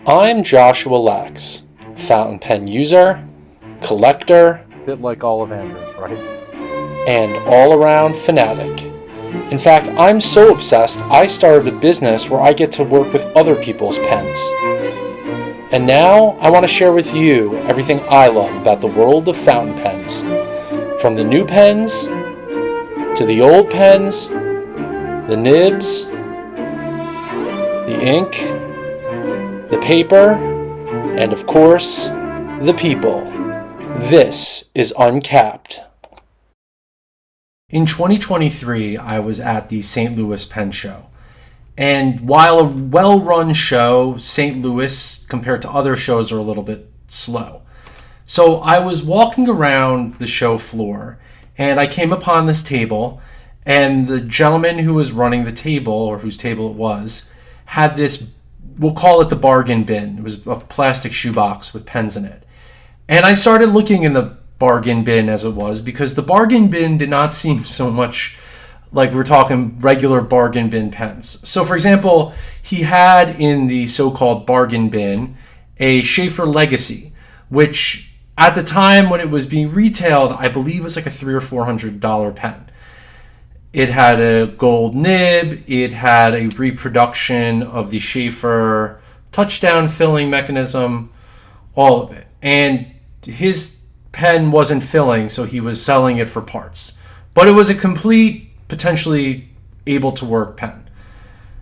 I'm Joshua Lax, fountain pen user, collector, Bit like all of Andrews, right? and all-around fanatic. In fact, I'm so obsessed I started a business where I get to work with other people's pens. And now I want to share with you everything I love about the world of fountain pens. From the new pens, to the old pens, the nibs, the ink, the paper, and of course, the people. This is Uncapped. In 2023, I was at the St. Louis Pen Show. And while a well-run show, St. Louis, compared to other shows, are a little bit slow. So I was walking around the show floor, and I came upon this table, and the gentleman who was running the table, or whose table it was, had this, we'll call it the bargain bin. It was a plastic shoebox with pens in it. And I started looking in the bargain bin as it was, because the bargain bin did not seem so much like we're talking regular bargain bin pens. So for example, he had in the so-called bargain bin a Sheaffer Legacy, which at the time when it was being retailed, I believe was like a $300 or $400 pen. It had a gold nib, it had a reproduction of the Sheaffer touchdown filling mechanism, all of it. And his pen wasn't filling, so he was selling it for parts. But it was a complete, potentially able to work pen.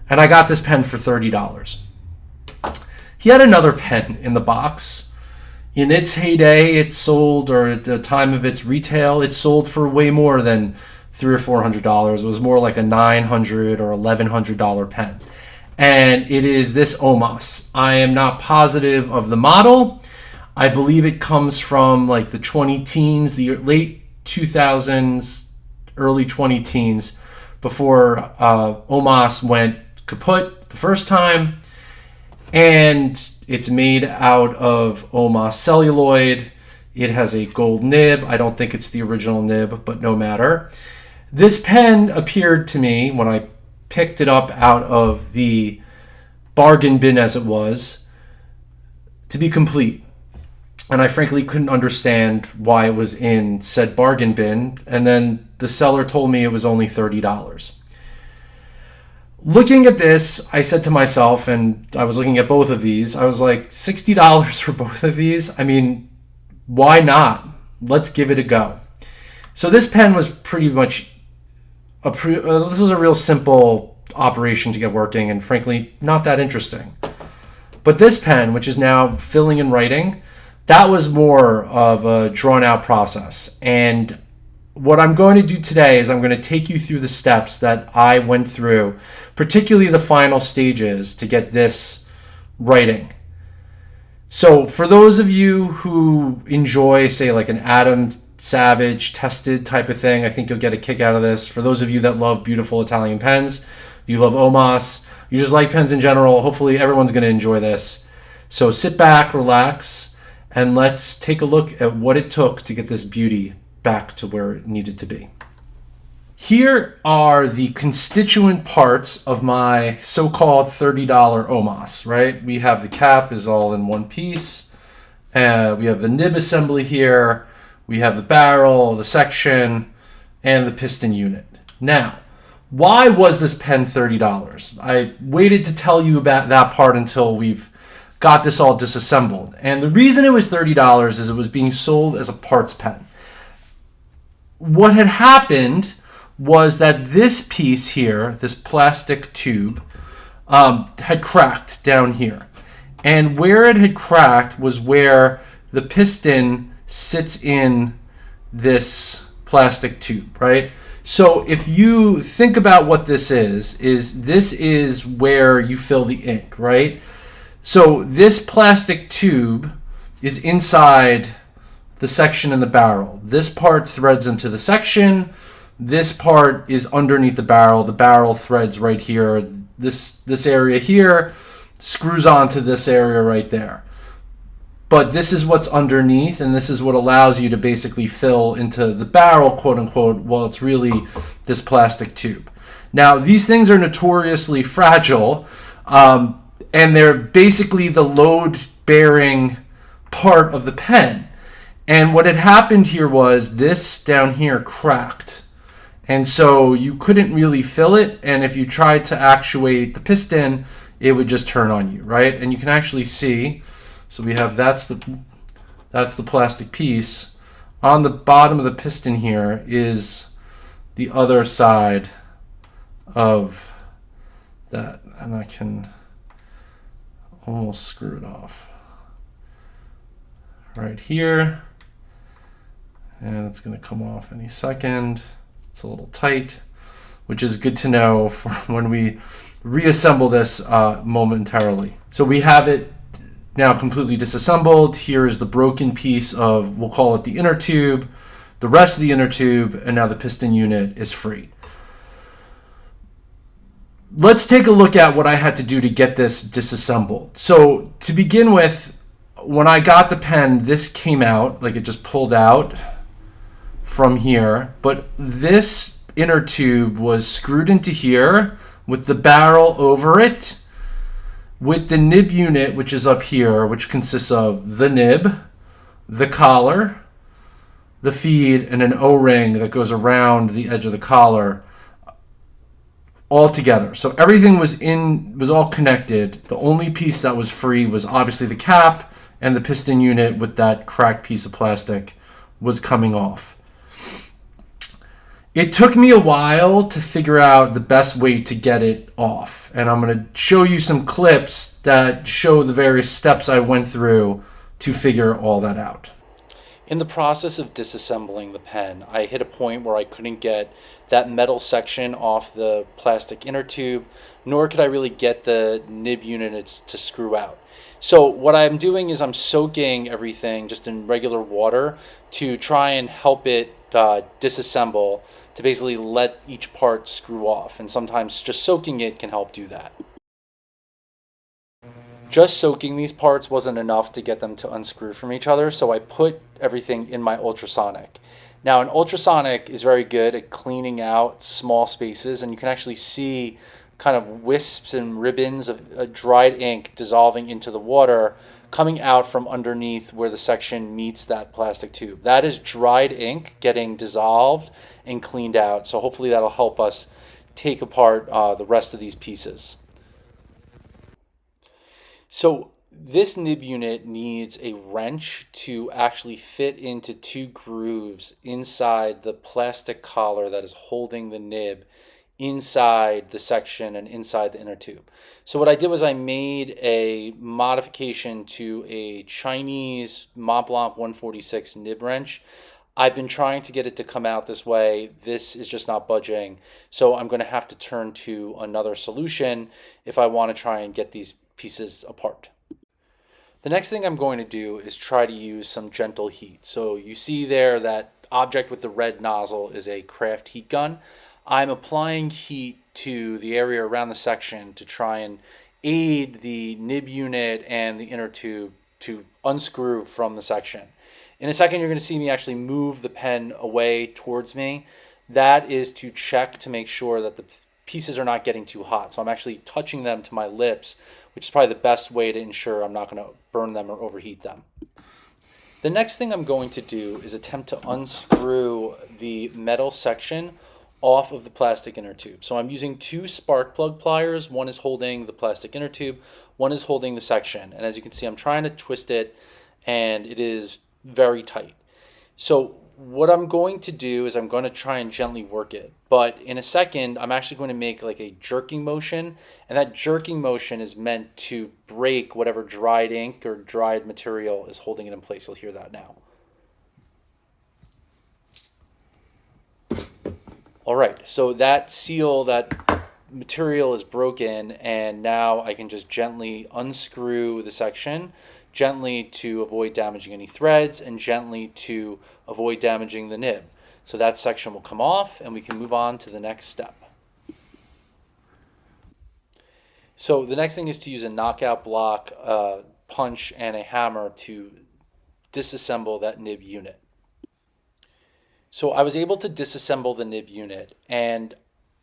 And I got this pen for $30. He had another pen in the box. In its heyday, it sold, or at the time of its retail, it sold for way more than $300 or $400. It was more like a $900 or $1,100 pen. And it is this Omas. I am not positive of the model. I believe it comes from like the 20 teens, the late 2000s, early 20 teens, before Omas went kaput the first time. And it's made out of Omas Celluloid. It has a gold nib. I don't think it's the original nib, but no matter. This pen appeared to me when I picked it up out of the bargain bin as it was to be complete. And I frankly couldn't understand why it was in said bargain bin. And then the seller told me it was only $30. Looking at this, I said to myself, and I was looking at both of these, I was like, $60 for both of these? I mean, why not? Let's give it a go. So this pen was pretty much, this was a real simple operation to get working, and frankly, not that interesting. But this pen, which is now filling and writing, that was more of a drawn-out process. And what I'm going to do today is I'm going to take you through the steps that I went through, particularly the final stages, to get this writing. So for those of you who enjoy, say, like an Adam Savage tested type of thing, I think you'll get a kick out of this. For those of you that love beautiful Italian pens, you love Omas, you just like pens in general, hopefully everyone's going to enjoy this. So sit back, relax, and let's take a look at what it took to get this beauty back to where it needed to be. Here are the constituent parts of my so-called $30 Omas, right? We have the cap is all in one piece. We have the nib assembly here. We have the barrel, the section, and the piston unit. Now, why was this pen $30? I waited to tell you about that part until we've got this all disassembled. And the reason it was $30 is it was being sold as a parts pen. What had happened was that this piece here, this plastic tube, had cracked down here. And where it had cracked was where the piston sits in this plastic tube, right? So if you think about what this is where you fill the ink, right? So this plastic tube is inside the section in the barrel. This part threads into the section. This part is underneath the barrel. The barrel threads right here. This area here screws onto this area right there. But this is what's underneath, and this is what allows you to basically fill into the barrel, quote unquote, while it's really this plastic tube. Now, these things are notoriously fragile, and they're basically the load-bearing part of the pen. And what had happened here was this down here cracked. And so you couldn't really fill it, and if you tried to actuate the piston, it would just turn on you, right? And you can actually see, so we have that's the plastic piece. On the bottom of the piston here is the other side of that, and I can almost screw it off right here, and it's going to come off any second. It's a little tight, which is good to know for when we reassemble this momentarily. So we have it now completely disassembled. Here is the broken piece of, we'll call it the inner tube, the rest of the inner tube, and now the piston unit is free. Let's take a look at what I had to do to get this disassembled. So to begin with, when I got the pen, this came out, like it just pulled out from here, but this inner tube was screwed into here with the barrel over it, with the nib unit, which is up here, which consists of the nib, the collar, the feed, and an O-ring that goes around the edge of the collar, all together. So everything was all connected. The only piece that was free was obviously the cap, and the piston unit with that cracked piece of plastic was coming off. It took me a while to figure out the best way to get it off, and I'm going to show you some clips that show the various steps I went through to figure all that out. In the process of disassembling the pen, I hit a point where I couldn't get that metal section off the plastic inner tube, nor could I really get the nib units to screw out. So what I'm doing is I'm soaking everything just in regular water to try and help it disassemble, to basically let each part screw off. And sometimes just soaking it can help do that. Just soaking these parts wasn't enough to get them to unscrew from each other, so I put everything in my ultrasonic. Now, an ultrasonic is very good at cleaning out small spaces, and you can actually see kind of wisps and ribbons of dried ink dissolving into the water coming out from underneath where the section meets that plastic tube. That is dried ink getting dissolved and cleaned out, so hopefully that'll help us take apart the rest of these pieces. So this nib unit needs a wrench to actually fit into two grooves inside the plastic collar that is holding the nib inside the section and inside the inner tube. So what I did was I made a modification to a Chinese Mont Blanc 146 nib wrench. I've been trying to get it to come out this way. This is just not budging. So I'm going to have to turn to another solution if I want to try and get these pieces apart. The next thing I'm going to do is try to use some gentle heat. So you see there that object with the red nozzle is a craft heat gun. I'm applying heat to the area around the section to try and aid the nib unit and the inner tube to unscrew from the section. In a second, you're going to see me actually move the pen away towards me. That is to check to make sure that the pieces are not getting too hot. So I'm actually touching them to my lips, which is probably the best way to ensure I'm not going to burn them or overheat them. The next thing I'm going to do is attempt to unscrew the metal section off of the plastic inner tube. So I'm using two spark plug pliers. One is holding the plastic inner tube, one is holding the section. And as you can see, I'm trying to twist it, and it is very tight. So what I'm going to do is I'm going to try and gently work it. But in a second, I'm actually going to make like a jerking motion. And that jerking motion is meant to break whatever dried ink or dried material is holding it in place. You'll hear that now. All right, so that seal, that material is broken, and now I can just gently unscrew the section, gently to avoid damaging any threads, and gently to avoid damaging the nib. So that section will come off, and we can move on to the next step. So the next thing is to use a knockout block, punch, and a hammer to disassemble that nib unit. So I was able to disassemble the nib unit, and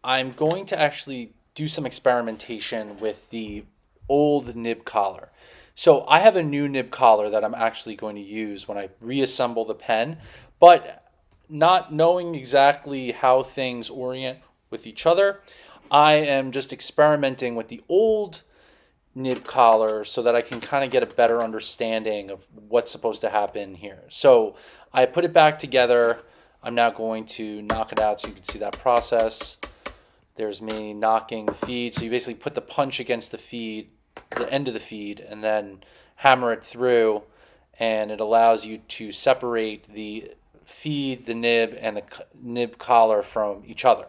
I'm going to actually do some experimentation with the old nib collar. So I have a new nib collar that I'm actually going to use when I reassemble the pen, but not knowing exactly how things orient with each other, I am just experimenting with the old nib collar so that I can kind of get a better understanding of what's supposed to happen here. So I put it back together. I'm now going to knock it out so you can see that process. There's me knocking the feed. So you basically put the punch against the feed, the end of the feed, and then hammer it through, and it allows you to separate the feed, the nib, and the nib collar from each other.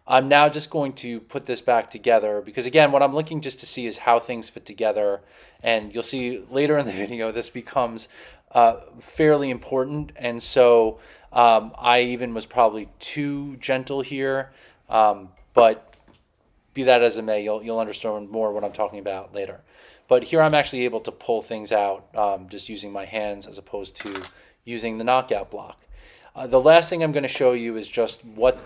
I'm now just going to put this back together because, again, what I'm looking just to see is how things fit together. And you'll see later in the video this becomes fairly important. And so I even was probably too gentle here. But be that as it may, you'll understand more what I'm talking about later. But here I'm actually able to pull things out just using my hands as opposed to using the knockout block. The last thing I'm going to show you is just what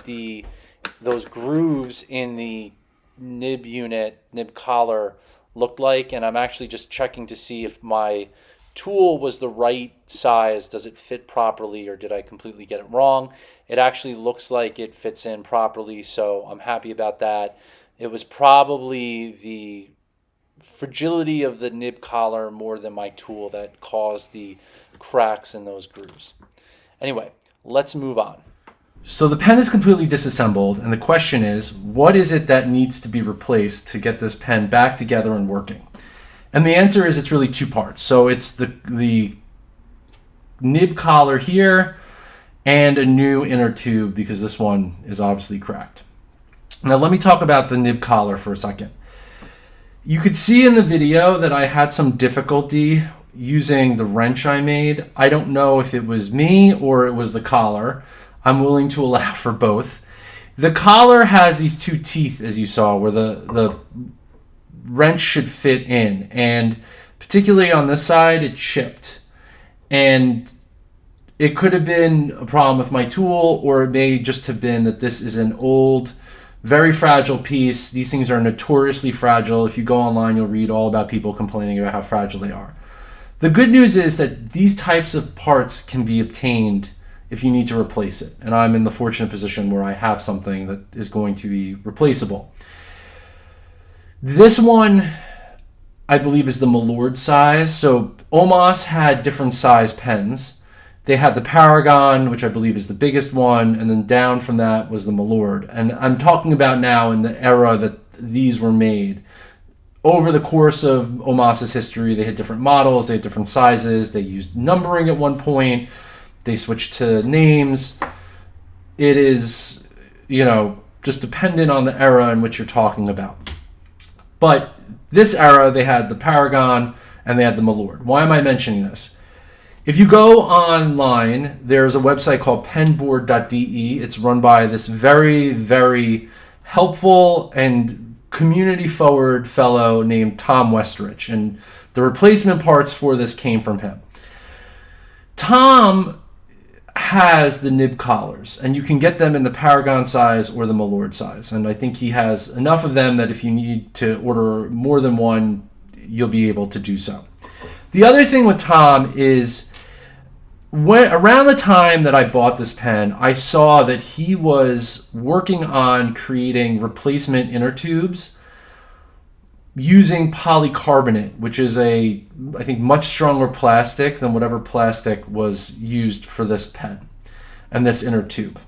those grooves in the nib unit, nib collar, looked like. And I'm actually just checking to see if my tool was the right size. Does it fit properly, or did I completely get it wrong? It actually looks like it fits in properly, so I'm happy about that. It was probably the fragility of the nib collar more than my tool that caused the cracks in those grooves. Anyway, let's move on. So the pen is completely disassembled, and the question is, what is it that needs to be replaced to get this pen back together and working? And the answer is it's really two parts. So it's the nib collar here and a new inner tube, because this one is obviously cracked. Now let me talk about the nib collar for a second. You could see in the video that I had some difficulty using the wrench I made. I don't know if it was me or it was the collar. I'm willing to allow for both. The collar has these two teeth, as you saw, where the wrench should fit in, and particularly on this side it chipped, and it could have been a problem with my tool, or it may just have been that this is an old, very fragile piece. These things are notoriously fragile. If you go online, you'll read all about people complaining about how fragile they are. The good news is that these types of parts can be obtained if you need to replace it, and I'm in the fortunate position where I have something that is going to be replaceable. This one, I believe, is the Milord size. So Omas had different size pens. They had the Paragon, which I believe is the biggest one, and then down from that was the Milord. And I'm talking about now in the era that these were made. Over the course of Omas's history, they had different models, they had different sizes, they used numbering at one point, they switched to names. It is, just dependent on the era in which you're talking about. But this era, they had the Paragon and they had the Milord. Why am I mentioning this? If you go online, there's a website called penboard.de. It's run by this very, very helpful and community-forward fellow named Tom Westerich, and the replacement parts for this came from him. Tom has the nib collars, and you can get them in the Paragon size or the Milord size, and I think he has enough of them that if you need to order more than one, you'll be able to do so. The other thing with Tom is, around the time that I bought this pen, I saw that he was working on creating replacement inner tubes using polycarbonate, which is I think, much stronger plastic than whatever plastic was used for this pen and this inner tube.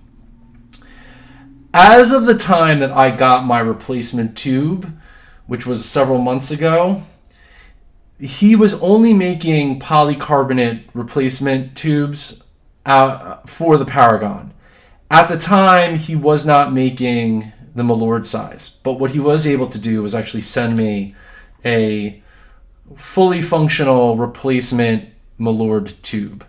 As of the time that I got my replacement tube, which was several months ago, he was only making polycarbonate replacement tubes for the Paragon. At the time, he was not making the Milord size, but what he was able to do was actually send me a fully functional replacement Milord tube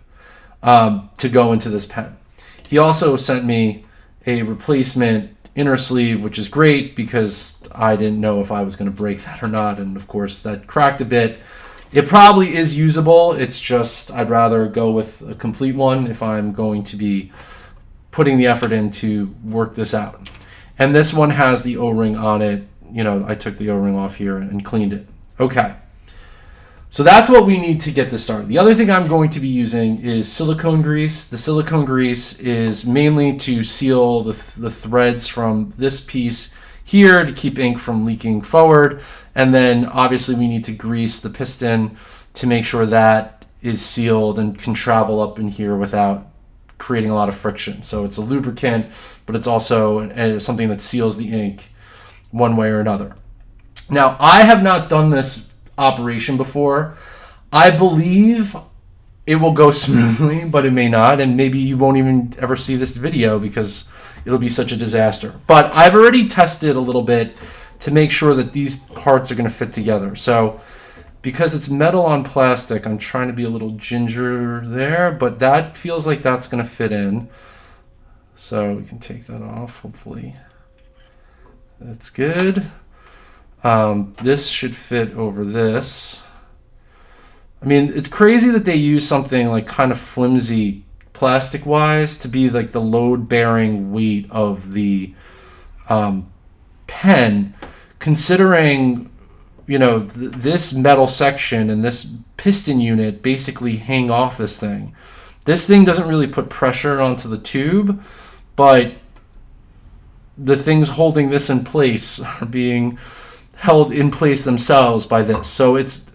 to go into this pen. He also sent me a replacement inner sleeve, which is great because I didn't know if I was going to break that or not, and of course that cracked a bit. It probably is usable, it's just I'd rather go with a complete one if I'm going to be putting the effort in to work this out. And this one has the O-ring on it. I took the O-ring off here and cleaned it Okay. So that's what we need to get this started. The other thing I'm going to be using is silicone grease. The silicone grease is mainly to seal the threads from this piece here to keep ink from leaking forward. And then obviously we need to grease the piston to make sure that is sealed and can travel up in here without creating a lot of friction. So it's a lubricant, but it's also something that seals the ink one way or another. Now, I have not done this operation before. I believe it will go smoothly, but it may not, and maybe you won't even ever see this video because it'll be such a disaster. But I've already tested a little bit to make sure that these parts are going to fit together. So because it's metal on plastic, I'm trying to be a little ginger there, but that feels like that's going to fit in. So we can take that off, hopefully. That's good. This should fit over this. I mean, it's crazy that they use something like kind of flimsy plastic wise to be like the load bearing weight of the pen, considering, you know, this metal section and this piston unit basically hang off this thing. This thing doesn't really put pressure onto the tube, but the things holding this in place are being held in place themselves by this. So it's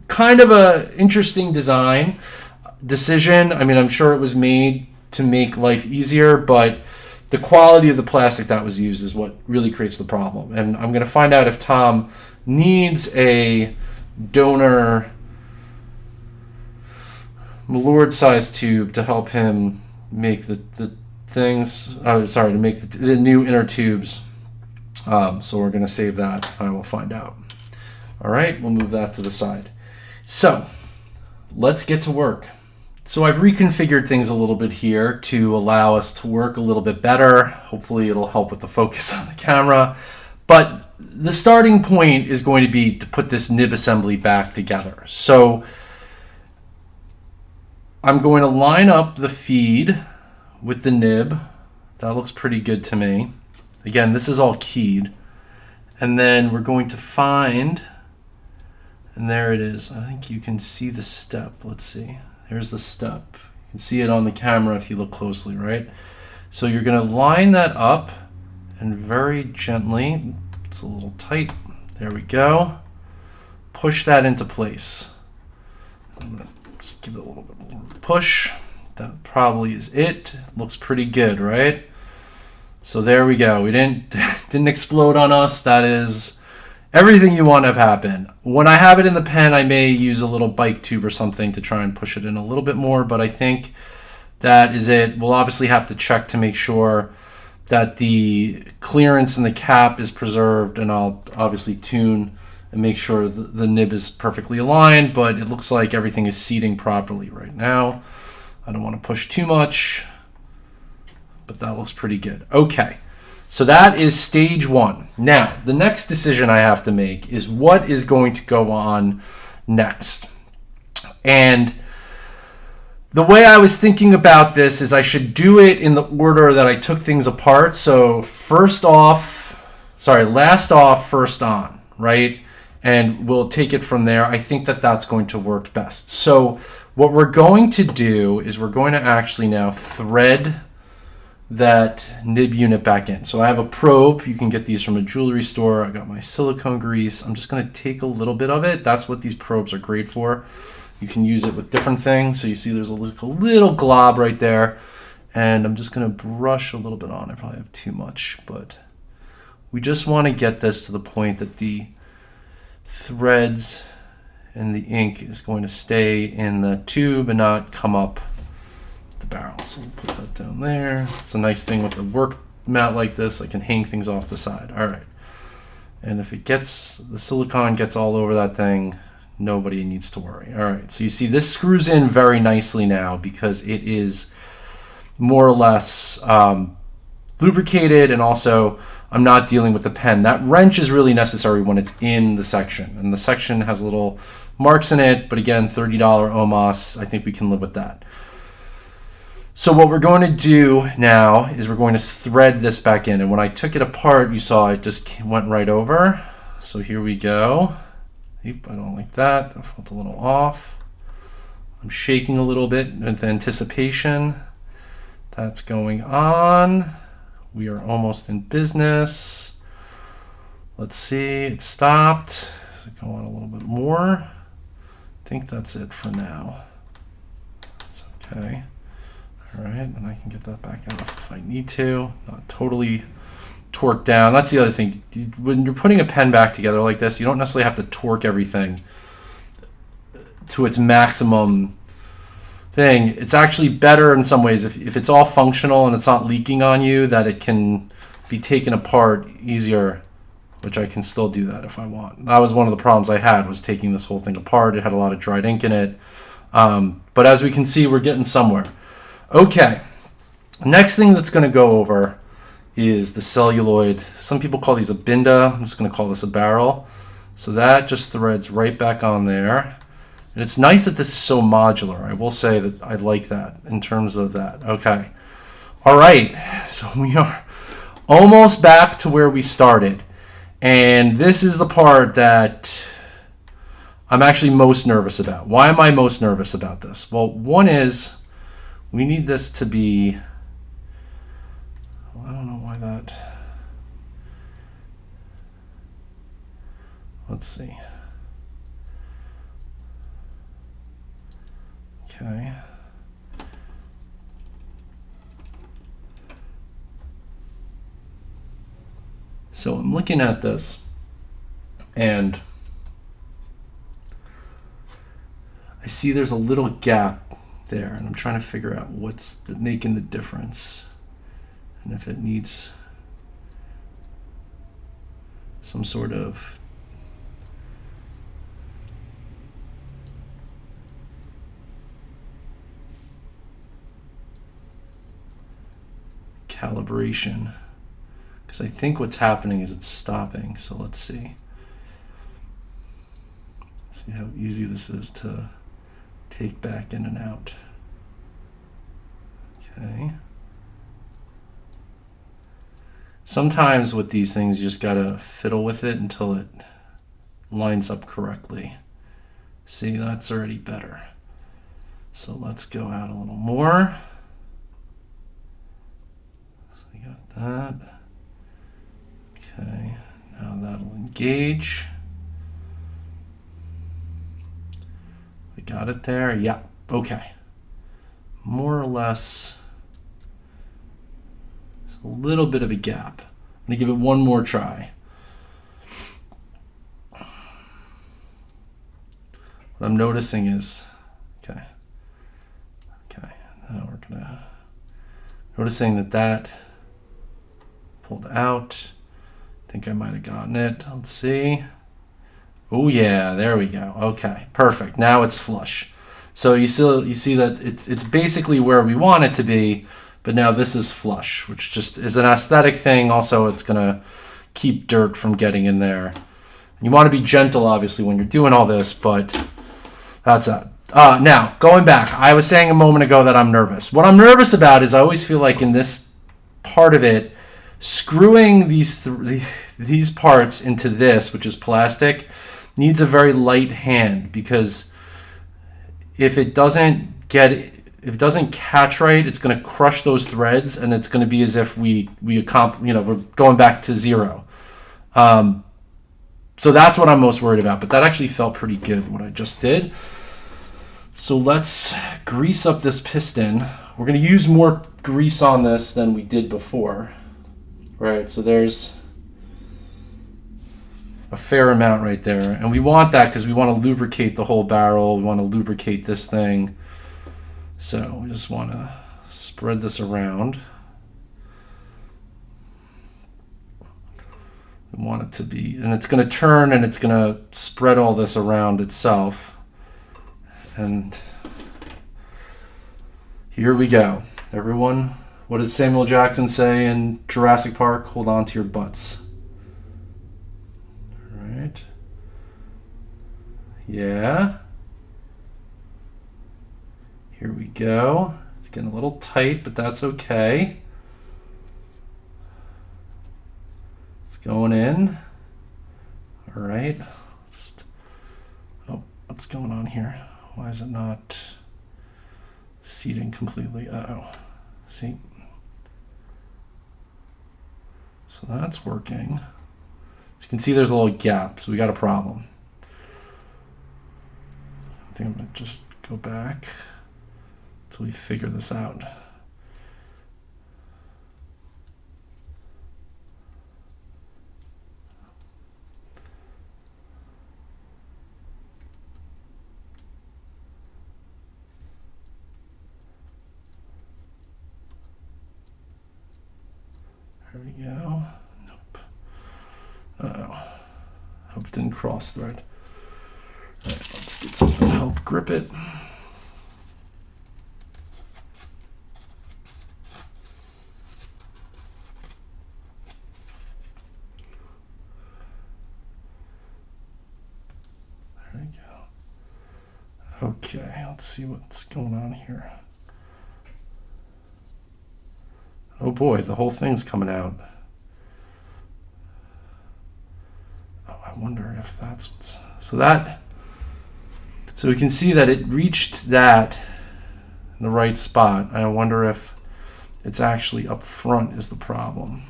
kind of a interesting decision. I mean, I'm sure it was made to make life easier, but the quality of the plastic that was used is what really creates the problem. And I'm going to find out if Tom needs a donor Milord size tube to help him make the things, to make the new inner tubes. So we're going to save that. I will find out. All right, we'll move that to the side. So let's get to work. So I've reconfigured things a little bit here to allow us to work a little bit better. Hopefully it'll help with the focus on the camera. But the starting point is going to be to put this nib assembly back together. So I'm going to line up the feed with the nib. That looks pretty good to me. Again, this is all keyed. And then we're going to find, and there it is. I think you can see the step. Let's see. There's the step. You can see it on the camera if you look closely, right? So you're going to line that up and very gently, it's a little tight. There we go. Push that into place. I'm going to just give it a little bit more push. That probably is it. Looks pretty good, right? So there we go. We didn't explode on us. That is everything you want to have happen. When I have it in the pen, I may use a little bike tube or something to try and push it in a little bit more, but I think that is it. We'll obviously have to check to make sure that the clearance in the cap is preserved, and I'll obviously tune and make sure the nib is perfectly aligned, but it looks like everything is seating properly right now. I don't want to push too much, but that looks pretty good. Okay, so that is stage one. Now, the next decision I have to make is what is going to go on next. And the way I was thinking about this is I should do it in the order that I took things apart. So last off, first on, right? And we'll take it from there. I think that that's going to work best. So what we're going to do is we're going to actually now thread that nib unit back in. So I have a probe. You can get these from a jewelry store. I got my silicone grease. I'm just going to take a little bit of it. That's what these probes are great for. You can use it with different things. So you see there's a little glob right there. And I'm just going to brush a little bit on. I probably have too much, but we just want to get this to the point that the threads and the ink is going to stay in the tube and not come up the barrel. So we'll put that down there. It's a nice thing with a work mat like this. I can hang things off the side. All right. And if the silicone gets all over that thing, nobody needs to worry. All right. So you see this screws in very nicely now because it is more or less lubricated, and also I'm not dealing with the pen. That wrench is really necessary when it's in the section, and the section has little marks in it, but again, $30 Omas, I think we can live with that. So what we're going to do now is we're going to thread this back in, and when I took it apart, you saw it just went right over. So here we go. I don't like that. I felt a little off. I'm shaking a little bit with anticipation. That's going on. We are almost in business. Let's see, it stopped. Does it go on a little bit more? I think that's it for now. That's okay. All right, and I can get that back out if I need to. Not totally torque down. That's the other thing. When you're putting a pen back together like this, you don't necessarily have to torque everything to its maximum thing. It's actually better in some ways if it's all functional and it's not leaking on you, that it can be taken apart easier, which I can still do that if I want. That was one of the problems I had, was taking this whole thing apart. It had a lot of dried ink in it. But as we can see, we're getting somewhere. Okay, next thing that's going to go over is the celluloid. Some people call these a binda. I'm just going to call this a barrel. So that just threads right back on there. And it's nice that this is so modular. I will say that I like that in terms of that. Okay. All right. So we are almost back to where we started. And this is the part that I'm actually most nervous about. Why am I most nervous about this? Well, one is we need this to be, I don't know why that, let's see. Okay. So I'm looking at this and I see there's a little gap there, and I'm trying to figure out what's making the difference and if it needs some sort of calibration, because I think what's happening is it's stopping. So let's see how easy this is to take back in and out. Okay. Sometimes with these things, you just gotta fiddle with it until it lines up correctly. See, that's already better. So let's go out a little more. So we got that. Okay, now that'll engage. We got it there. Yeah, okay. More or less, there's a little bit of a gap. I'm gonna give it one more try. What I'm noticing is, okay, now we're gonna, noticing that pulled out. I think I might have gotten it. Let's see. Oh yeah, there we go. Okay, perfect. Now it's flush. So you see that it's basically where we want it to be, but now this is flush, which just is an aesthetic thing. Also, it's gonna keep dirt from getting in there. You want to be gentle, obviously, when you're doing all this, but that's that. Now, going back, I was saying a moment ago that I'm nervous. What I'm nervous about is I always feel like in this part of it, screwing these parts into this, which is plastic, needs a very light hand, because if it doesn't catch right, it's going to crush those threads, and it's going to be as if we're going back to zero. So that's what I'm most worried about. But that actually felt pretty good, what I just did. So let's grease up this piston. We're going to use more grease on this than we did before. Right, so there's a fair amount right there. And we want that because we want to lubricate the whole barrel. We want to lubricate this thing. So we just want to spread this around. We want it to be, and it's going to turn and it's going to spread all this around itself. And here we go. Everyone, what does Samuel Jackson say in Jurassic Park? Hold on to your butts. All right. Yeah. Here we go. It's getting a little tight, but that's okay. It's going in. All right. Just what's going on here. Why is it not seating completely? Uh-oh. See? So that's working. So you can see there's a little gap, so we got a problem. I think I'm going to just go back until we figure this out. There we go. Nope. Uh-oh. Hope it didn't cross thread. All right, let's get something to help grip it. There we go. Okay, let's see what's going on here. Oh boy, the whole thing's coming out. Oh, I wonder if that's what's... So we can see that it reached that in the right spot. I wonder if it's actually up front is the problem.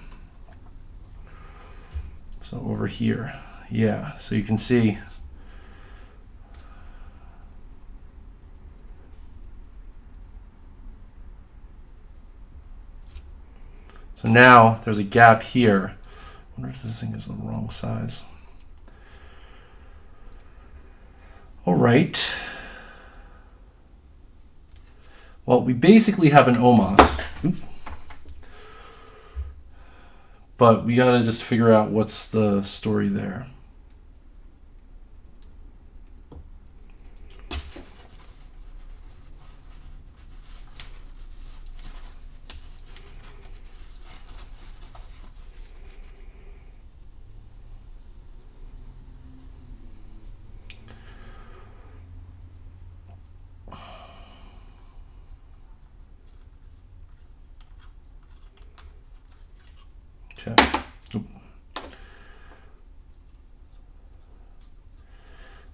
So over here, yeah, so you can see. So now there's a gap here. I wonder if this thing is the wrong size. All right. Well, we basically have an Omas. But we got to just figure out what's the story there. Okay. Oop.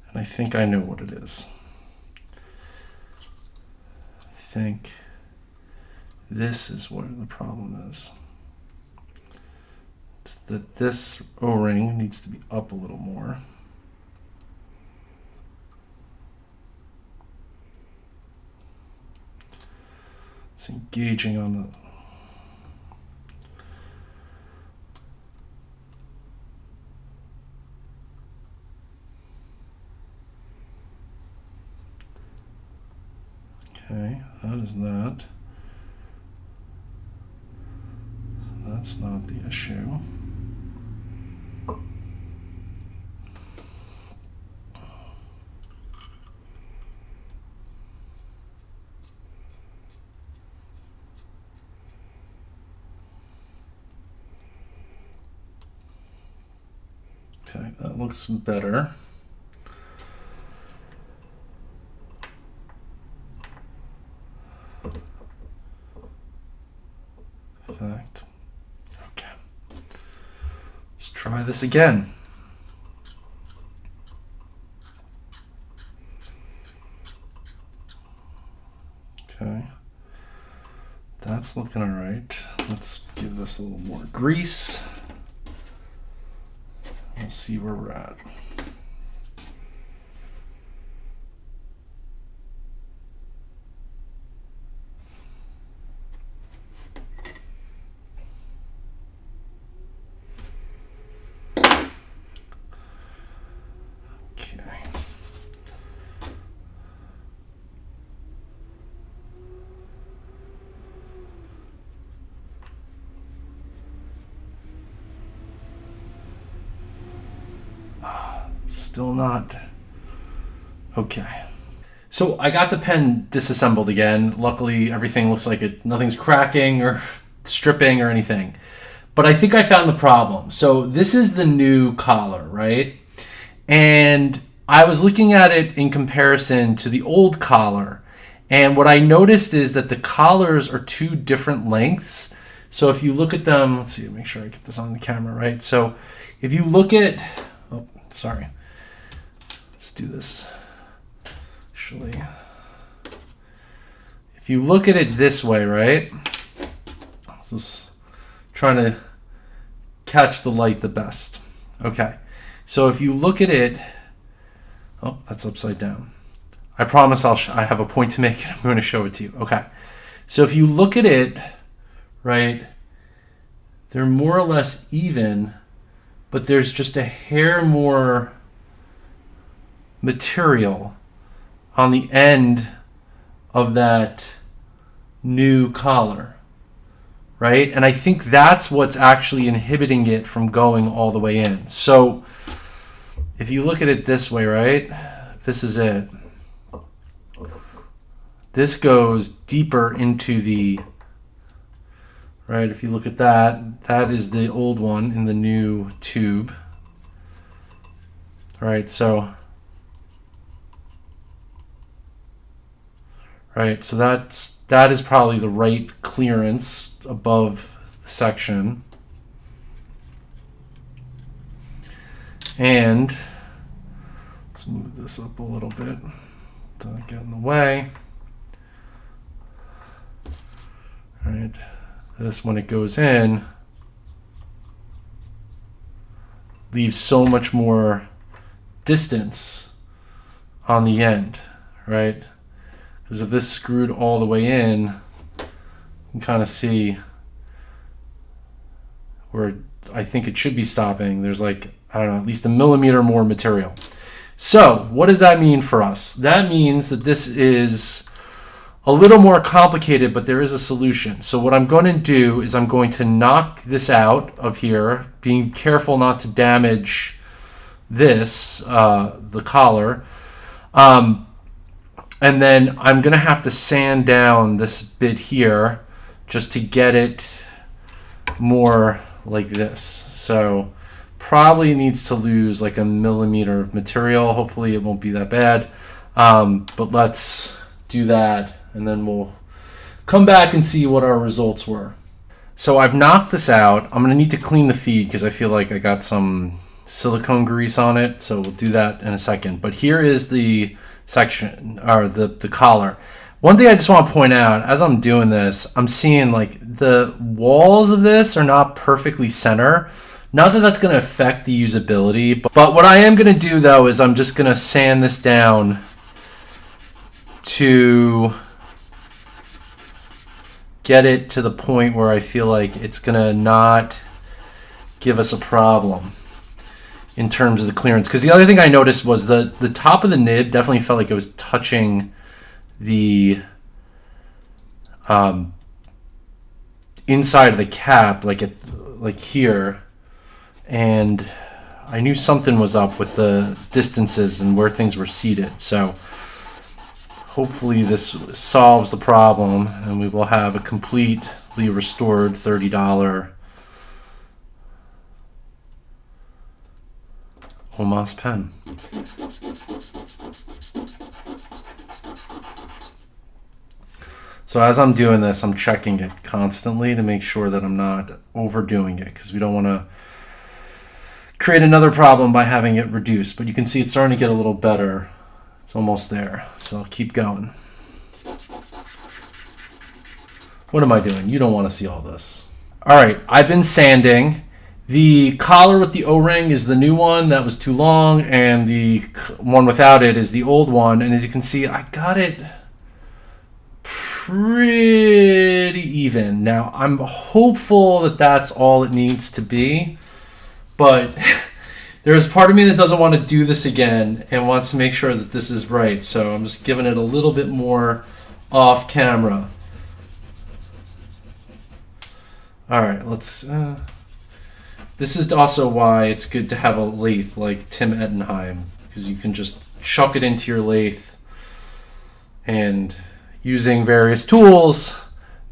And I think I know what it is. I think this is what the problem is. It's that this O-ring needs to be up a little more. It's engaging on the... Okay, that is that. That's not the issue. Okay, that looks better. Perfect. Okay. Let's try this again. Okay. That's looking all right. Let's give this a little more grease. We'll see where we're at. Still not. Okay. So I got the pen disassembled again. Luckily, everything looks like nothing's cracking or stripping or anything. But I think I found the problem. So this is the new collar, right? And I was looking at it in comparison to the old collar. And what I noticed is that the collars are two different lengths. So if you look at them, let's see, make sure I get this on the camera, right? So if you look at, oh, sorry. Let's do this. actually, if you look at it this way, right? This is trying to catch the light the best. Okay, so if you look at it, oh, that's upside down. I promise I have a point to make, and I'm going to show it to you. Okay, so if you look at it, right, they're more or less even, but there's just a hair more material on the end of that new collar, right? And I think that's what's actually inhibiting it from going all the way in. So if you look at it this way, right, this is it. This goes deeper into the, right, if you look at that, that is the old one in the new tube. All right, so, right, so that is probably the right clearance above the section. And let's move this up a little bit to get in the way. All right, this, when it goes in, leaves so much more distance on the end, right? Because if this screwed all the way in, you can kind of see where I think it should be stopping. There's like, I don't know, at least a millimeter more material. So what does that mean for us? That means that this is a little more complicated, but there is a solution. So what I'm going to do is I'm going to knock this out of here, being careful not to damage this, the collar. And then I'm going to have to sand down this bit here just to get it more like this. So probably needs to lose like a millimeter of material. Hopefully it won't be that bad. But let's do that, and then we'll come back and see what our results were. So I've knocked this out. I'm going to need to clean the feed because I feel like I got some silicone grease on it. So we'll do that in a second. But here is the section, or the collar. One thing I just want to point out, as I'm doing this, I'm seeing like the walls of this are not perfectly center. Not that that's going to affect the usability, but what I am going to do though is I'm just going to sand this down to get it to the point where I feel like it's going to not give us a problem in terms of the clearance. Because the other thing I noticed was the top of the nib definitely felt like it was touching the inside of the cap, like here, and I knew something was up with the distances and where things were seated. So hopefully this solves the problem, and we will have a completely restored $30 Omas pen. So as I'm doing this, I'm checking it constantly to make sure that I'm not overdoing it, because we don't want to create another problem by having it reduced. But you can see it's starting to get a little better. It's almost there, so I'll keep going. What am I doing? You don't want to see all this. All right, I've been sanding. The collar with the O-ring is the new one. That was too long, and the one without it is the old one. And as you can see, I got it pretty even. Now, I'm hopeful that that's all it needs to be, but there's part of me that doesn't want to do this again and wants to make sure that this is right. So I'm just giving it a little bit more off camera. All right, let's... this is also why it's good to have a lathe like Tim Ettenheim, because you can just chuck it into your lathe and using various tools,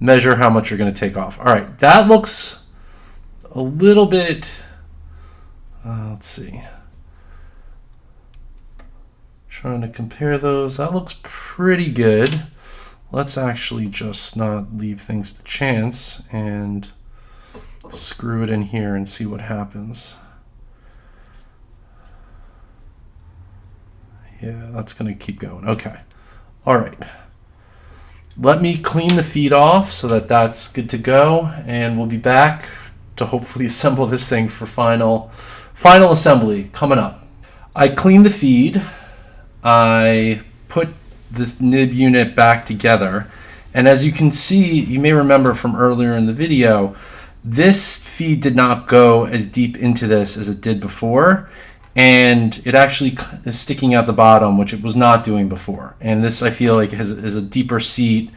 measure how much you're going to take off. All right, that looks a little bit... let's see. Trying to compare those. That looks pretty good. Let's actually just not leave things to chance and screw it in here and see what happens. Yeah, that's going to keep going. Okay. All right. Let me clean the feed off so that that's good to go, and we'll be back to hopefully assemble this thing for final assembly coming up. I cleaned the feed. I put the nib unit back together, and as you can see, you may remember from earlier in the video, this feed did not go as deep into this as it did before, and it actually is sticking out the bottom, which it was not doing before. And this, I feel like, is a deeper seat.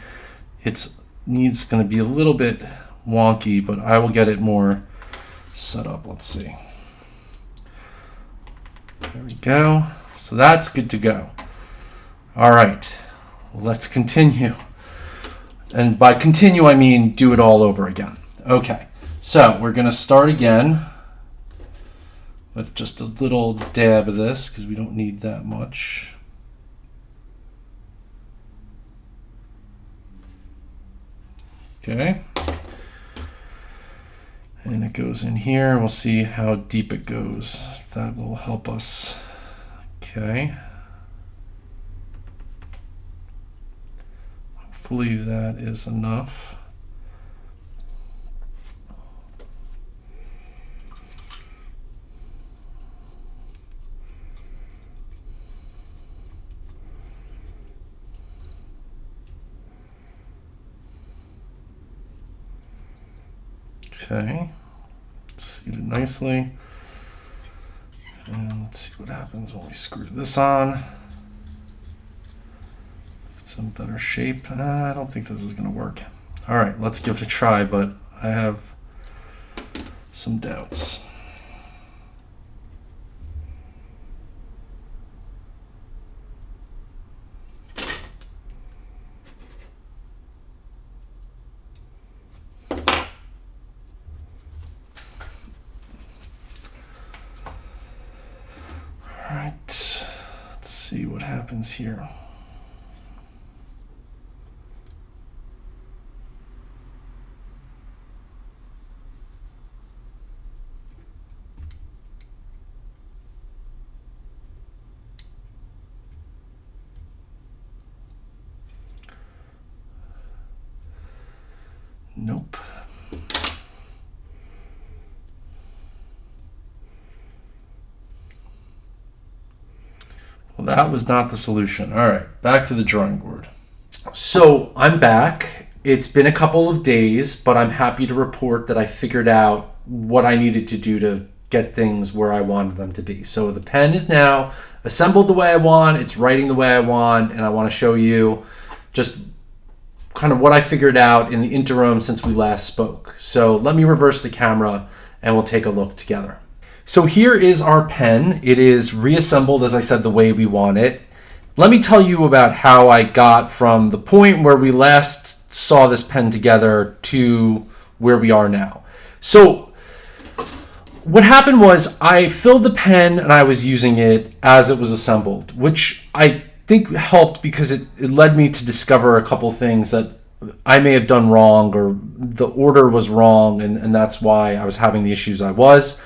It's needs going to be a little bit wonky, but I will get it more set up. Let's see. There we go. So that's good to go. All right, let's continue. And by continue, I mean do it all over again. Okay, so we're going to start again with just a little dab of this because we don't need that much. Okay. And it goes in here. We'll see how deep it goes. That will help us. Okay. Hopefully that is enough. Okay, seat it nicely, and let's see what happens when we screw this on. It's in better shape. I don't think this is going to work. All right, let's give it a try, but I have some doubts. Let's see what happens here. Nope. Well, that was not the solution. All right, back to the drawing board. So I'm back. It's been a couple of days, but I'm happy to report that I figured out what I needed to do to get things where I wanted them to be. So the pen is now assembled the way I want. It's writing the way I want, and I want to show you just kind of what I figured out in the interim since we last spoke. So let me reverse the camera and we'll take a look together. So here is our pen. It is reassembled, as I said, the way we want it. Let me tell you about how I got from the point where we last saw this pen together to where we are now. So what happened was I filled the pen and I was using it as it was assembled, which I think helped because it led me to discover a couple things that I may have done wrong, or the order was wrong, and that's why I was having the issues I was.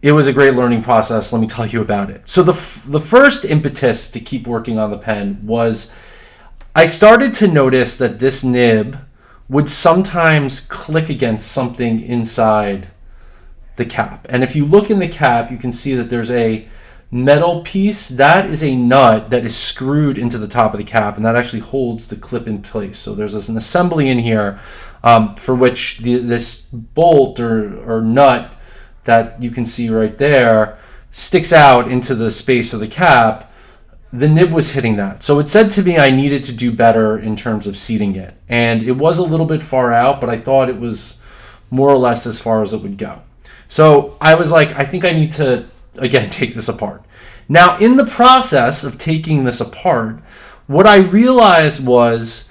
It was a great learning process. Let me tell you about it. So the first impetus to keep working on the pen was I started to notice that this nib would sometimes click against something inside the cap. And if you look in the cap, you can see that there's a metal piece. That is a nut that is screwed into the top of the cap, and that actually holds the clip in place. So there's an assembly in here for which this bolt or nut that you can see right there sticks out into the space of the cap. The nib was hitting that. So it said to me I needed to do better in terms of seating it. And it was a little bit far out, but I thought it was more or less as far as it would go. So I was like, I think I need to, again, take this apart. Now, in the process of taking this apart, what I realized was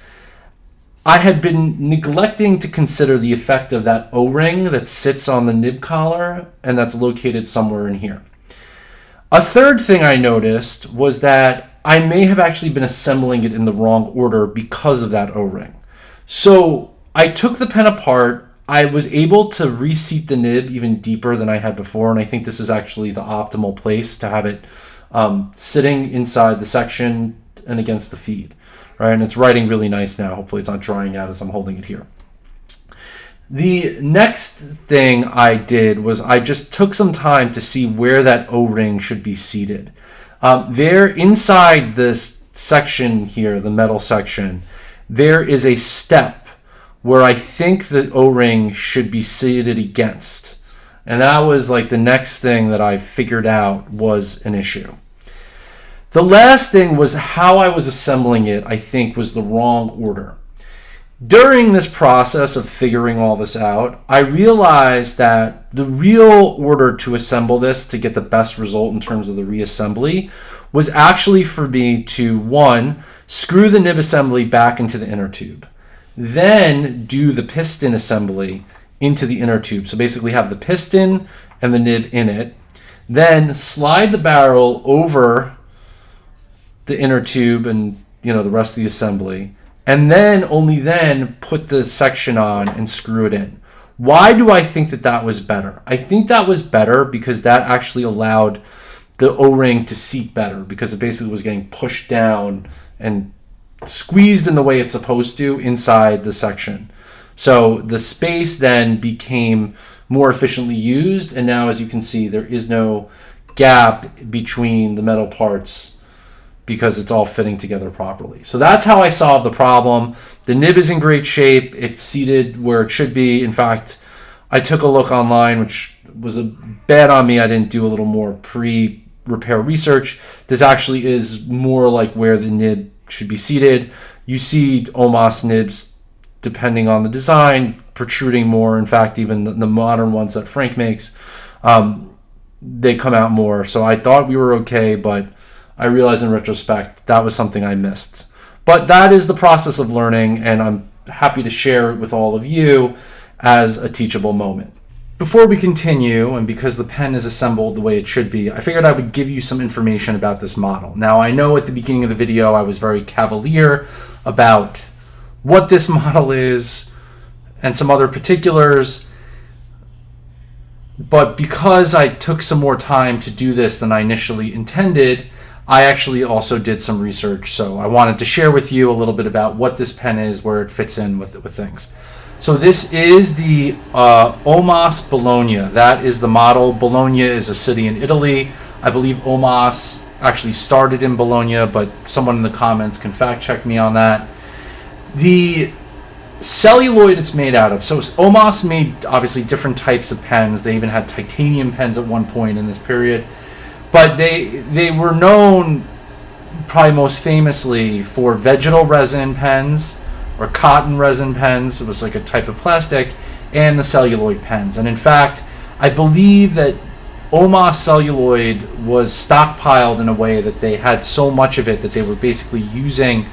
I had been neglecting to consider the effect of that O-ring that sits on the nib collar and that's located somewhere in here. A third thing I noticed was that I may have actually been assembling it in the wrong order because of that O-ring. So I took the pen apart. I was able to reseat the nib even deeper than I had before, and I think this is actually the optimal place to have it sitting inside the section and against the feed, right? And it's writing really nice now. Hopefully it's not drying out as I'm holding it here. The next thing I did was I just took some time to see where that O-ring should be seated. There inside this section here, the metal section, there is a step where I think the O-ring should be seated against. And that was like the next thing that I figured out was an issue. The last thing was how I was assembling it, I think, was the wrong order. During this process of figuring all this out, I realized that the real order to assemble this to get the best result in terms of the reassembly was actually for me to, one, screw the nib assembly back into the inner tube, then do the piston assembly into the inner tube. So basically have the piston and the nib in it, then slide the barrel over the inner tube and the rest of the assembly, and then only then put the section on and screw it in. Why do I think that that was better? I think that was better because that actually allowed the O-ring to seat better, because it basically was getting pushed down and squeezed in the way it's supposed to inside the section. So the space then became more efficiently used, and now as you can see there is no gap between the metal parts because it's all fitting together properly. So that's how I solved the problem. The nib is in great shape. It's seated where it should be. In fact, I took a look online, which was a bad on me. I didn't do a little more pre-repair research. This actually is more like where the nib should be seated. You see Omas nibs, depending on the design, protruding more. In fact, even the modern ones that Frank makes, they come out more. So I thought we were okay, but I realized in retrospect that was something I missed. But that is the process of learning, and I'm happy to share it with all of you as a teachable moment. Before we continue, and because the pen is assembled the way it should be, I figured I would give you some information about this model. Now, I know at the beginning of the video I was very cavalier about what this model is and some other particulars, but because I took some more time to do this than I initially intended, I actually also did some research, so I wanted to share with you a little bit about what this pen is, where it fits in with things. So this is the Omas Bologna. That is the model. Bologna is a city in Italy. I believe Omas actually started in Bologna, but someone in the comments can fact check me on that. The celluloid it's made out of. So Omas made obviously different types of pens. They even had titanium pens at one point in this period. But they were known probably most famously for vegetal resin pens or cotton resin pens. It was like a type of plastic, and the celluloid pens. And in fact, I believe that Omas celluloid was stockpiled in a way that they had so much of it that they were basically using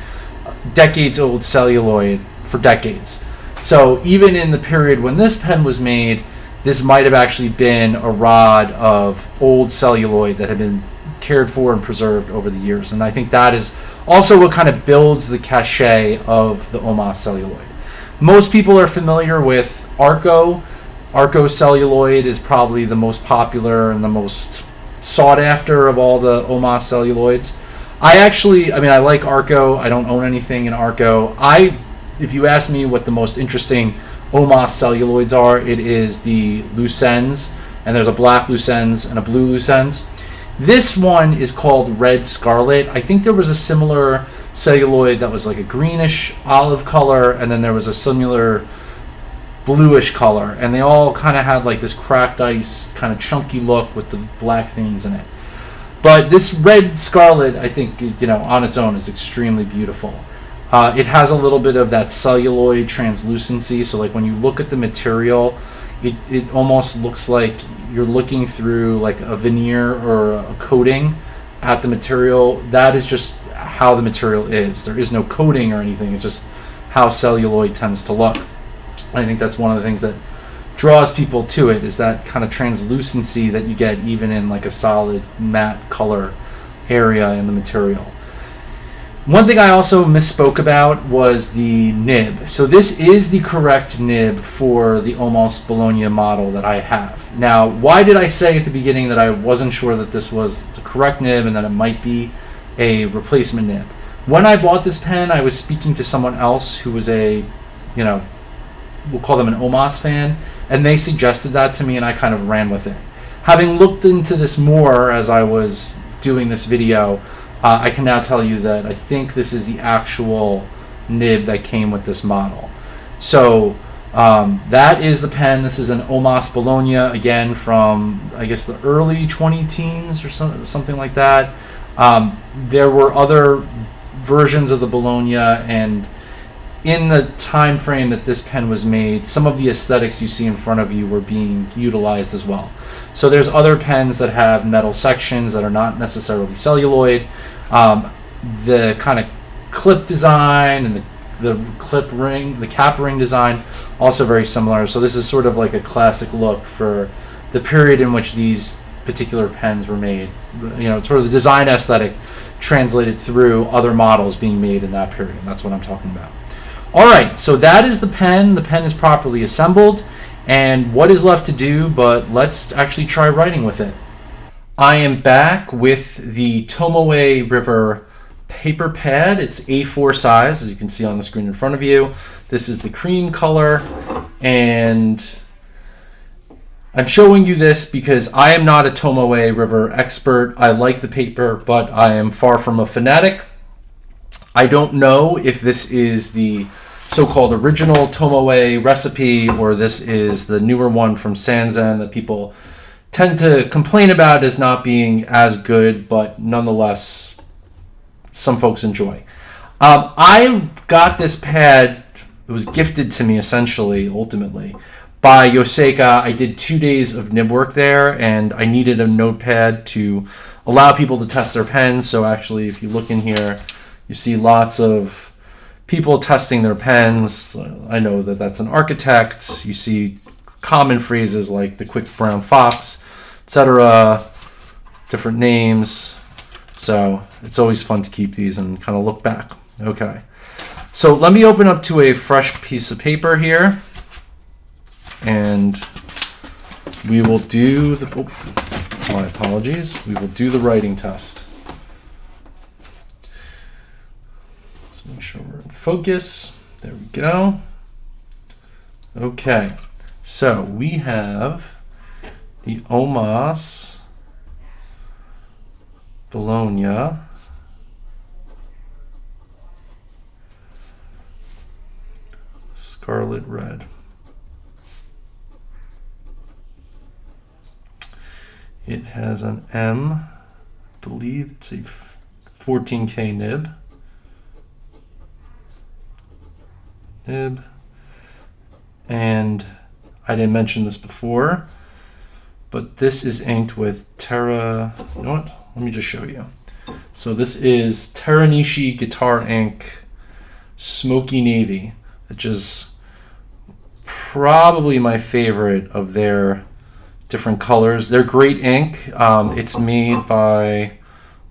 decades old celluloid for decades. So even in the period when this pen was made, this might have actually been a rod of old celluloid that had been cared for and preserved over the years. And I think that is also what kind of builds the cachet of the Omas celluloid. Most people are familiar with Arco. Arco celluloid is probably the most popular and the most sought after of all the Omas celluloids. I like Arco. I don't own anything in Arco. If you ask me what the most interesting Omas celluloids are, it is the loose ends, and there's a black loose ends and a blue loose ends. This one is called Red Scarlet. I think there was a similar celluloid that was like a greenish olive color, and then there was a similar bluish color, and they all kind of had like this cracked ice kind of chunky look with the black things in it. But this Red Scarlet, I think, on its own is extremely beautiful. It has a little bit of that celluloid translucency, so like when you look at the material, it almost looks like you're looking through like a veneer or a coating at the material. That is just how the material is. There is no coating or anything. It's just how celluloid tends to look. I think that's one of the things that draws people to it, is that kind of translucency that you get even in like a solid matte color area in the material. One thing I also misspoke about was the nib. So this is the correct nib for the Omas Bologna model that I have. Now, why did I say at the beginning that I wasn't sure that this was the correct nib and that it might be a replacement nib? When I bought this pen, I was speaking to someone else who was a, we'll call them an Omas fan, and they suggested that to me, and I kind of ran with it. Having looked into this more as I was doing this video, I can now tell you that I think this is the actual nib that came with this model. So that is the pen. This is an Omas Bologna, again from I guess the early 20-teens or something like that. There were other versions of the Bologna, and in the time frame that this pen was made, some of the aesthetics you see in front of you were being utilized as well. So there's other pens that have metal sections that are not necessarily celluloid. The kind of clip design and the clip ring, the cap ring design, also very similar. So this is sort of like a classic look for the period in which these particular pens were made. It's sort of the design aesthetic translated through other models being made in that period. That's what I'm talking about. All right, so that is the pen. The pen is properly assembled, and what is left to do, but let's actually try writing with it. I am back with the Tomoe River paper pad. It's A4 size, as you can see on the screen in front of you. This is the cream color, and I'm showing you this because I am not a Tomoe River expert. I like the paper, but I am far from a fanatic. I don't know if this is the so-called original Tomoe recipe or this is the newer one from Sanzen that people tend to complain about as not being as good, but nonetheless, some folks enjoy. I got this pad, it was gifted to me essentially, ultimately, by Yoseika. I did 2 days of nib work there, and I needed a notepad to allow people to test their pens. So actually, if you look in here, you see lots of people testing their pens. I know that that's an architect. You see common phrases like the quick brown fox, etc., different names. So it's always fun to keep these and kind of look back. Okay. So let me open up to a fresh piece of paper here, and we will do the, my apologies, we will do the writing test. Let's make sure we're in focus. There we go. Okay, so we have the Omas Bologna Scarlet Red. It has an M, I believe it's a 14K nib. And I didn't mention this before, but this is inked with Terra, you know what? Let me just show you. So this is Teranishi Guitar Ink Smoky Navy, which is probably my favorite of their different colors. They're great ink. It's made by,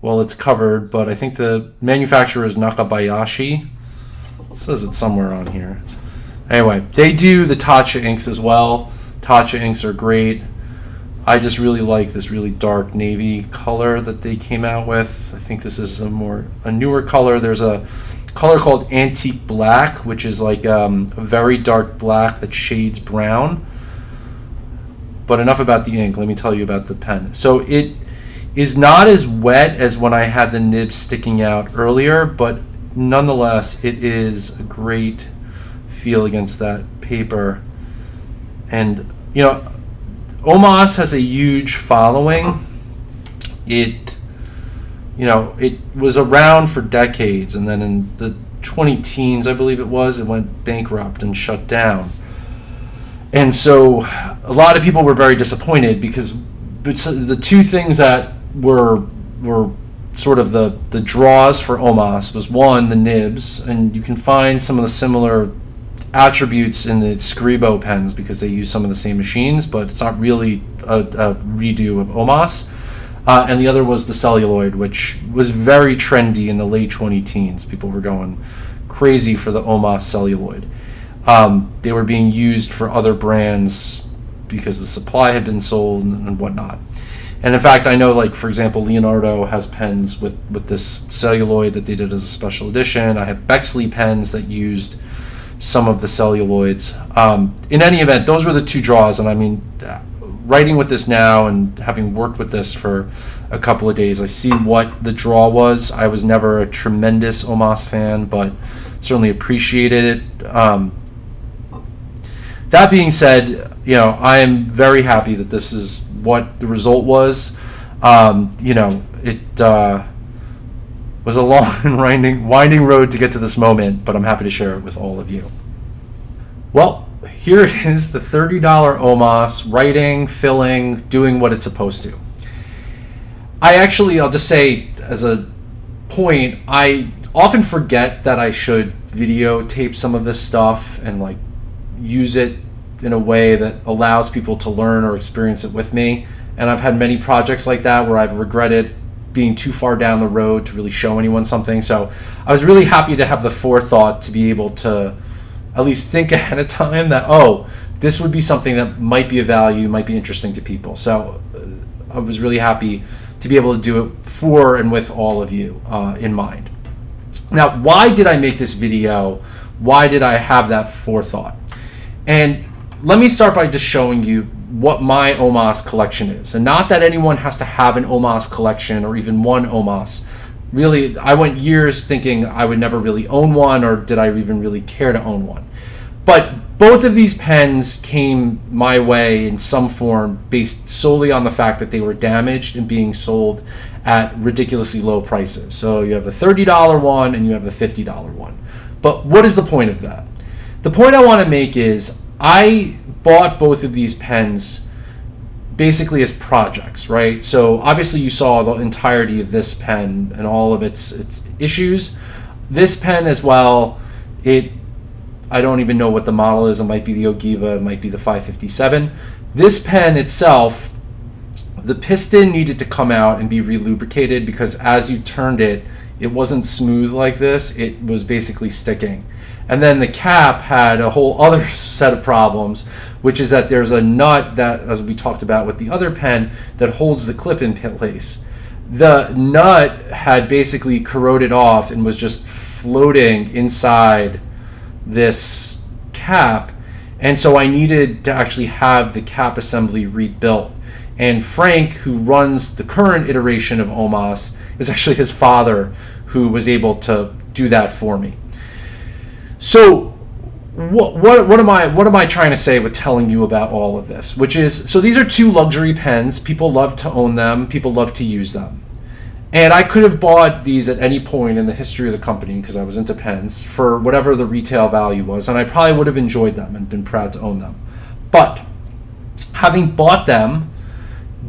well, it's covered, but I think the manufacturer is Nakabayashi. It says it somewhere on here. Anyway, they do the Tatcha inks as well. Tatcha inks are great. I just really like this really dark navy color that they came out with. I think this is a newer color. There's a color called Antique Black, which is like a very dark black that shades brown. But enough about the ink. Let me tell you about the pen. So it is not as wet as when I had the nib sticking out earlier, but nonetheless, it is a great feel against that paper. And, you know, Omas has a huge following. It was around for decades, and then in the 20-teens, I believe it went bankrupt and shut down. And so a lot of people were very disappointed because the two things that were sort of the draws for Omas was, one, the nibs, and you can find some of the similar attributes in the Scribo pens because they use some of the same machines, but it's not really a redo of Omas. And the other was the celluloid, which was very trendy in the late 20-teens. People were going crazy for the Omas celluloid. They were being used for other brands because the supply had been sold and whatnot. And in fact, I know, like, for example, Leonardo has pens with this celluloid that they did as a special edition. I have Bexley pens that used some of the celluloids. In any event, those were the two draws. And I mean, writing with this now and having worked with this for a couple of days, I see what the draw was. I was never a tremendous Omas fan, but certainly appreciated it. That being said, I am very happy that this is what the result was. It was a long and winding road to get to this moment, but I'm happy to share it with all of you. Well, here it is, the $30 Omas, writing, filling, doing what it's supposed to. I'll just say as a point, I often forget that I should videotape some of this stuff and like use it in a way that allows people to learn or experience it with me. And I've had many projects like that where I've regretted being too far down the road to really show anyone something. So I was really happy to have the forethought to be able to at least think ahead of time that, this would be something that might be of value, might be interesting to people. So I was really happy to be able to do it for and with all of you in mind. Now, why did I make this video? Why did I have that forethought? And let me start by just showing you what my Omas collection is. And not that anyone has to have an Omas collection or even one Omas. Really, I went years thinking I would never really own one, or did I even really care to own one. But both of these pens came my way in some form based solely on the fact that they were damaged and being sold at ridiculously low prices. So you have the $30 one and you have the $50 one. But what is the point of that? The point I want to make is I bought both of these pens basically as projects, right? So obviously you saw the entirety of this pen and all of its issues. This pen as well, I don't even know what the model is. It might be the Ogiva, it might be the 557. This pen itself, the piston needed to come out and be relubricated because as you turned it, it wasn't smooth like this. It was basically sticking. And then the cap had a whole other set of problems, which is that there's a nut that, as we talked about with the other pen, that holds the clip in place. The nut had basically corroded off and was just floating inside this cap, and so I needed to actually have the cap assembly rebuilt. And Frank, who runs the current iteration of Omas, is actually his father who was able to do that for me. So what am I trying to say with telling you about all of this? Which is, so these are two luxury pens. People love to own them. People love to use them. And I could have bought these at any point in the history of the company, because I was into pens, for whatever the retail value was, and I probably would have enjoyed them and been proud to own them. But having bought them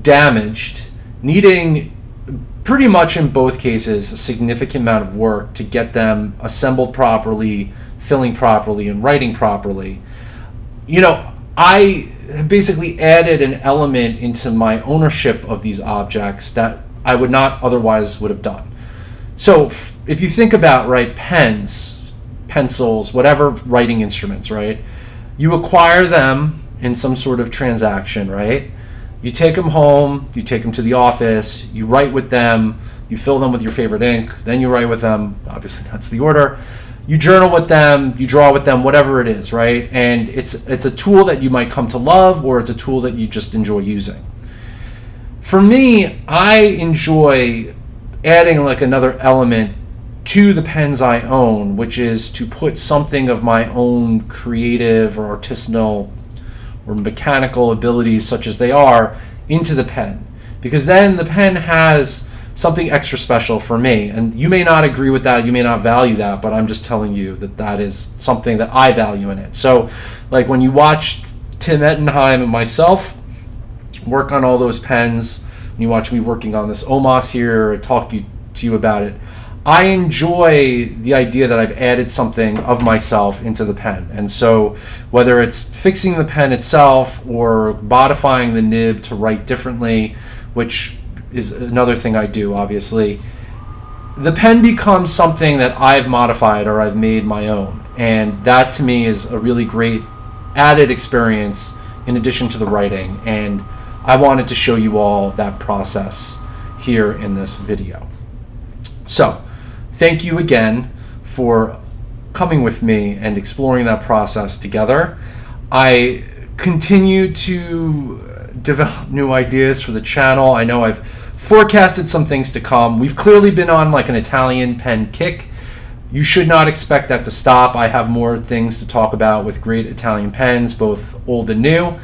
damaged, needing pretty much in both cases a significant amount of work to get them assembled properly, filling properly, and writing properly, I basically added an element into my ownership of these objects that I would not otherwise would have done. So if you think about, right, pens, pencils, whatever writing instruments, right, you acquire them in some sort of transaction, right? You take them home, you take them to the office, you write with them, you fill them with your favorite ink, then you write with them, obviously that's the order. You journal with them, you draw with them, whatever it is, right? And it's a tool that you might come to love, or it's a tool that you just enjoy using. For me, I enjoy adding like another element to the pens I own, which is to put something of my own creative or artisanal or mechanical abilities, such as they are, into the pen. Because then the pen has something extra special for me. And you may not agree with that, you may not value that, but I'm just telling you that that is something that I value in it. So like when you watch Tim Ettenheim and myself work on all those pens, and you watch me working on this Omas here, or talk to you about it, I enjoy the idea that I've added something of myself into the pen. And so whether it's fixing the pen itself or modifying the nib to write differently, which is another thing I do, obviously, the pen becomes something that I've modified or I've made my own. And that to me is a really great added experience in addition to the writing. And I wanted to show you all that process here in this video. So thank you again for coming with me and exploring that process together. I continue to develop new ideas for the channel. I know I've forecasted some things to come. We've clearly been on like an Italian pen kick. You should not expect that to stop. I have more things to talk about with great Italian pens, both old and new.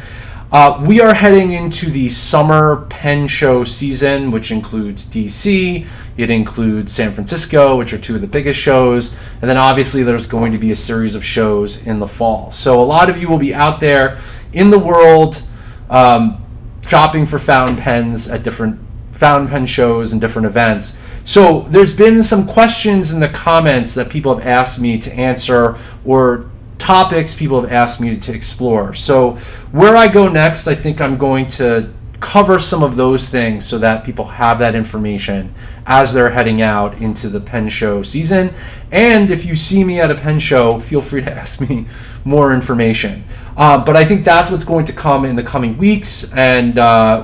We are heading into the summer pen show season, which includes DC, it includes San Francisco, which are two of the biggest shows, and then obviously there's going to be a series of shows in the fall. So a lot of you will be out there in the world shopping for fountain pens at different fountain pen shows and different events. So there's been some questions in the comments that people have asked me to answer, or topics people have asked me to explore. So where I go next, I think I'm going to cover some of those things so that people have that information as they're heading out into the pen show season. And if you see me at a pen show, feel free to ask me more information. But I think that's what's going to come in the coming weeks. And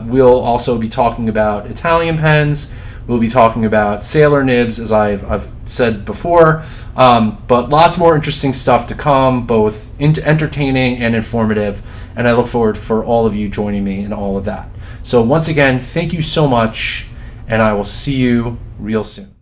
we'll also be talking about Italian pens. We'll be talking about sailor nibs, as I've said before, but lots more interesting stuff to come, both entertaining and informative, and I look forward for all of you joining me in all of that. So once again, thank you so much, and I will see you real soon.